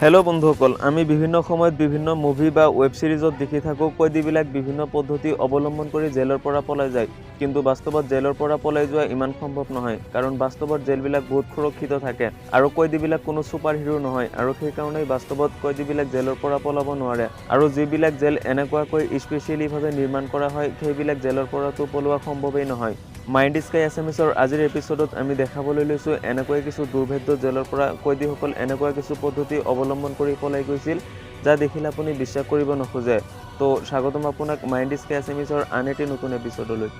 hello बंधुসকল আমি বিভিন্ন সময়ত বিভিন্ন মুভি বা ওয়েব সিৰিজত দেখি থাকো কয়দীবিলাক বিভিন্ন পদ্ধতি অৱলম্বন কৰি জেলৰ পৰা পলাই যায় কিন্তু বাস্তৱত জেলৰ পৰা পলাই যোৱা ইমান সম্ভৱ নহয় কাৰণ বাস্তৱত জেলবিলাক বহুত সুৰক্ষিত থাকে আৰু কয়দীবিলাক কোনো সুপাৰ হিৰো নহয় আৰু সেই কাৰণেই বাস্তৱত কয়দীবিলাক জেলৰ পৰা পলাব নোৱাৰে আৰু যিবিলাক জেল এনেকুৱাকৈ স্পেশালি ভাৱে নিৰ্মাণ কৰা হয় সেইবিলাক জেলৰ পৰাটো পলোৱা সম্ভৱেই নহয় মাইণ্ড স্কাই এছামিছৰ আজিৰ এপিসোডত আমি দেখাবলৈ লৈছো এনেকৈ কিছু দুৰ্ভেদ্য জেলৰ পৰা কয়দীসকল এনেকুৱা কিছু পদ্ধতি অৱলম্বন কৰি পলাই গৈছিল যা দেখিলে আপুনি বিশ্বাস কৰিব নোখোজে তো স্বাগতম আপোনাক মাইণ্ড স্কাই এছামিছৰ আন এটি নতুন এপিসোডলৈ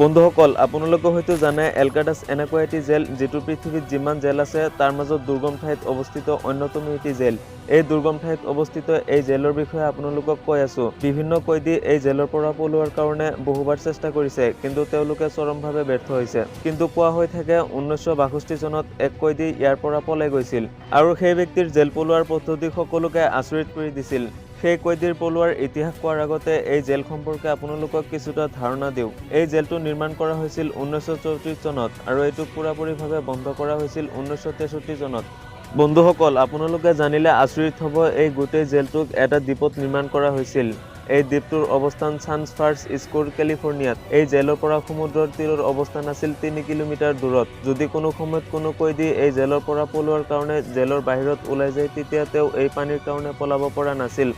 বন্ধুসকল আপোনালোকে হয়তো জানে এলকাটাছ এনেকুৱা এটি জেল যেটো পৃথিৱীত যিমান জেল আছে তাৰ মাজত দুৰ্গম ঠাইত অৱস্থিত অন্যতম এটি জেল এই দুৰ্গম ঠাইত অৱস্থিত এই জেলৰ বিষয়ে আপোনালোকক কৈ আছো বিভিন্ন কয়দী এই জেলৰ পৰা পলোৱাৰ কাৰণে বহুবাৰ চেষ্টা কৰিছে কিন্তু তেওঁলোকে চৰমভাৱে ব্যৰ্থ হৈছে কিন্তু কোৱা হৈ থাকে 1962 চনত এক কয়দী ইয়াৰ পৰা পলাই গৈছিল আৰু সেই ব্যক্তিৰ জেল পলোৱাৰ পদ্ধতি সকলোকে আচৰিত কৰি দিছিল সেই কয়দীৰ পলোৱাৰ ইতিহাস কোৱাৰ আগতে এই জেল সম্পৰ্কে আপোনালোকক কিছুটা ধাৰণা দিও এই জেলটো নিৰ্মাণ কৰা হৈছিল 1934 চনত আৰু এটো পুৰাপুৰিভাৱে বন্ধ কৰা হৈছিল 1963 চনত বন্ধুসকল আপোনালোকে জানিলে আচৰিত হ'ব এই গোটেই জেলটোক এটা দ্বীপত নিৰ্মাণ কৰা হৈছিল এই দ্বীপটোৰ অৱস্থান সান ফাৰ্স স্কোৰ কেলিফৰ্নিয়াত এই জেলৰ পৰা সমুদ্ৰৰ তীৰৰ অৱস্থান আছিল 3 কিলোমিটাৰ দূৰত যদি কোনো সময়ত কোনো কয়দী এই জেলৰ পৰা পলোৱাৰ কাৰণে জেলৰ বাহিৰত ওলাই যায় তেতিয়া তেওঁ এই পানীৰ কাৰণে পলাব পৰা নাছিল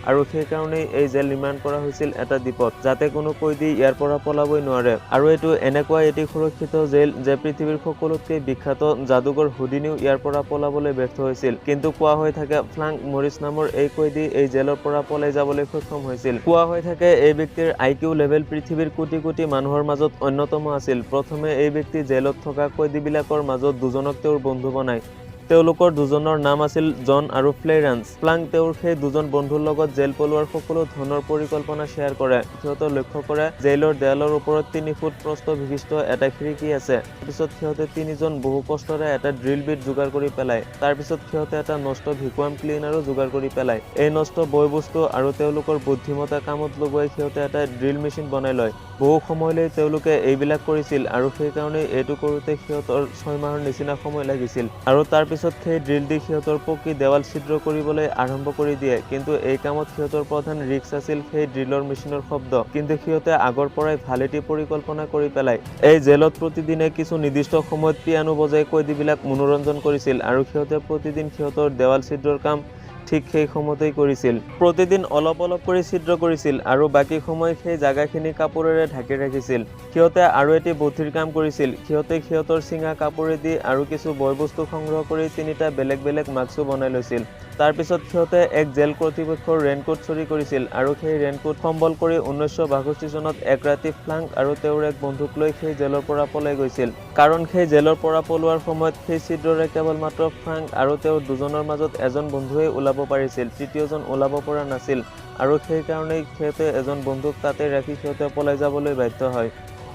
আৰু সেই কাৰণে এই জেল নিৰ্মাণ কৰা হৈছিল এটা দ্বীপত যাতে কোনো কয়দী ইয়াৰ পৰা পলাবই নোৱাৰে আৰু এটো এনেকুৱা এটি সুৰক্ষিত জেল যে পৃথিৱীৰ সকলোতকৈ বিখ্যাত জাদুকৰ হুডিনিও ইয়াৰ পৰা পলাবলৈ ব্যৰ্থ হৈছিল কিন্তু কোৱা হৈ থাকে ফ্ৰাংক মৰিস নামৰ এই কয়দী এই জেলৰ পৰা পলাই যাবলৈ সক্ষম হৈছিল কোৱা হৈ থাকে এই ব্যক্তিৰ আইকিউ লেভেল পৃথিৱীৰ কোটি কোটি মানুহৰ মাজত অন্যতম আছিল প্ৰথমে এই ব্যক্তি জেলত থকা কয়দীবিলাকৰ মাজত দুজনক তেওঁৰ বন্ধু বনায় তেওঁলোকৰ দুজনৰ নাম আছিল জন আৰু ফ্লেৰেন্স ফ্লাংক তেওঁৰ সেই দুজন বন্ধুৰ লগত জেল পলোৱাৰ সকলো ধৰণৰ পৰিকল্পনা শ্বেয়াৰ কৰে সিহঁতে লক্ষ্য কৰে জেলৰ দেৱালৰ ওপৰত 3 ফুট প্ৰস্থ বিশিষ্ট এটা খিৰিকী আছে পিছত সিহঁতে তিনিজন বহু কষ্টৰে এটা ড্ৰিল বিট যোগাৰ কৰি পেলায় তাৰ পিছত সিহঁতে এটা নষ্ট ভ্যাকুয়াম ক্লিনাৰো যোগাৰ কৰি পেলায় এই নষ্ট বয়বস্তু আৰু তেওঁলোকৰ বুদ্ধিমত্তা কামত লগাই সিহঁতে এটা ড্ৰিল মেচিন বনাই লয় বহু সময়লৈ তেওঁলোকে এইবিলাক কৰিছিল আৰু সেই কাৰণে এটো কৰোতে সিহঁতৰ 6 মাহৰ নিচিনা সময় লাগিছিল আৰু তাৰ পিছত সেই ড্ৰিল দি সিহঁতৰ পকি দেৱাল ছিদ্ৰ কৰিবলৈ আৰম্ভ কৰি দিয়ে কিন্তু এই কামত সিহঁতৰ প্ৰধান ৰিস্ক আছিল সেই ড্ৰিলৰ মেচিনৰ শব্দ কিন্তু সিহঁতে আগৰ পৰাই ভালেটি পৰিকল্পনা কৰি পেলায় এই জেলত প্ৰতিদিনে কিছু নিৰ্দিষ্ট সময়ত পিয়ানো বজাই কয়দীবিলাক মনোৰঞ্জন কৰিছিল আৰু সিহঁতে প্ৰতিদিন সিহঁতৰ দেৱাল ছিদ্ৰৰ কাম ঠিক সেই সময়তেই কৰিছিল প্ৰতিদিন অলপ অলপ কৰি ছিদ্ৰ কৰিছিল আৰু বাকি সময় সেই জাগাখিনি কাপোৰেৰে ঢাকি ৰাখিছিল সিহঁতে আৰু এটি বুদ্ধিৰ কাম কৰিছিল সিহঁতে সিহঁতৰ সিঙা কাপোৰেদি আৰু কিছু বয়বস্তু সংগ্ৰহ কৰি তিনিটা বেলেগ বেলেগ মাস্কো বনাই লৈছিল তাৰ পিছত সিহঁতে এক জেল কৰ্তৃপক্ষৰ ৰেইনকোট চুৰি কৰিছিল আৰু সেই ৰেইনকোট সম্বল কৰি 1962 চনত এক ৰাতি ফ্লাংক আৰু তেওঁৰ এক বন্ধুক লৈ সেই জেলৰ পৰা পলাই গৈছিল কাৰণ সেই জেলৰ পৰা পলোৱাৰ সময়ত সেই ছিদ্ৰৰে কেৱল মাত্ৰ ফ্লাংক আৰু তেওঁৰ দুজনৰ মাজত এজন বন্ধুৱে ওলাব পাৰিছিল তৃতীয়জন ওলাব পৰা নাছিল আৰু সেই কাৰণেই সিহঁতে এজন বন্ধুক তাতে ৰাখি সিহঁতে পলাই যাবলৈ বাধ্য হয়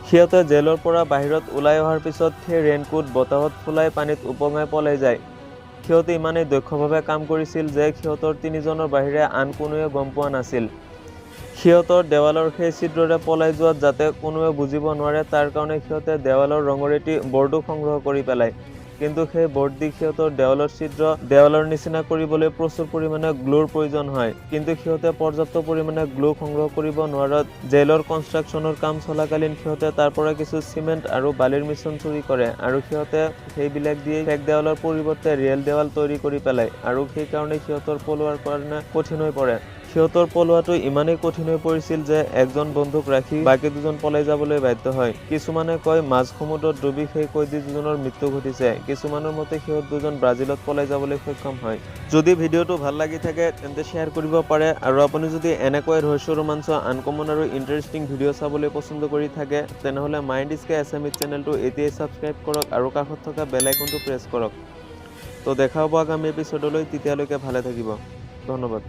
সিহঁতে জেলৰ পৰা বাহিৰত ওলাই অহাৰ পিছত সেই ৰেইনকোট বতাহত ফুলাই পানীত উপঙাই পলাই যায় সিহঁতে ইমানেই দক্ষভাৱে কাম কৰিছিল যে সিহঁতৰ তিনিজনৰ বাহিৰে আন কোনোৱে গম পোৱা নাছিল সিহঁতৰ দেৱালৰ সেই ছিদ্ৰৰে পলাই যোৱাত যাতে কোনোৱে বুজিব নোৱাৰে তাৰ কাৰণে সিহঁতে দেৱালৰ ৰঙৰ এটি বৰ্ডো সংগ্ৰহ কৰি পেলায় কিন্তু সেই বৰ্ড দি সিহঁতৰ দেৱালৰ ছিদ্ৰ দেৱালৰ নিচিনা কৰিবলৈ প্ৰচুৰ পৰিমাণে গ্লুৰ প্ৰয়োজন হয় কিন্তু সিহঁতে পৰ্যাপ্ত পৰিমাণে গ্লু সংগ্ৰহ কৰিব নোৱাৰাত জেলৰ কনষ্ট্ৰাকচনৰ কাম চলাকালীন সিহঁতে তাৰ পৰা কিছু সিমেন্ট আৰু বালিৰ মিশ্ৰণ চুৰি কৰে আৰু সিহঁতে সেইবিলাক দিয়ে ফেক দেৱালৰ পৰিৱৰ্তে ৰিয়েল দেৱাল তৈয়াৰ কৰি পেলায় আৰু সেই কাৰণে সিহঁতৰ পলোৱাৰ কাৰণে কঠিন হৈ পৰে সিহঁতৰ পলোৱাটো ইমানেই কঠিন হৈ পৰিছিল যে একজন বন্ধুক ৰাখি বাকি দুজন পলাই যাবলৈ বাধ্য হয় কিছুমানে কয় মাছ সমুদ্ৰত ডুবি সেই কয়দী দুজনৰ মৃত্যু ঘটিছে কিছুমানৰ মতে সিহঁত দুজন ব্ৰাজিলত পলাই যাবলৈ সক্ষম হয় যদি ভিডিওটো ভাল লাগি থাকে তেন্তে শেয়াৰ কৰিব পাৰে আৰু আপুনি যদি এনেকৈ ৰহস্য ৰোমাঞ্চ আনকমন আৰু ইন্টাৰেষ্টিং ভিডিও চাবলৈ পছন্দ কৰি থাকে তেনেহলে মাইণ্ড স্কাই এছামিজ চেনেলটো এতিয়াই সাবস্ক্ৰাইব কৰক আৰু কাষত থকা বেল আইকনটো প্ৰেছ কৰক তো দেখা হ'ব আগামী এপিসোডলৈ তেতিয়ালৈকে ভালে থাকিব ধন্যবাদ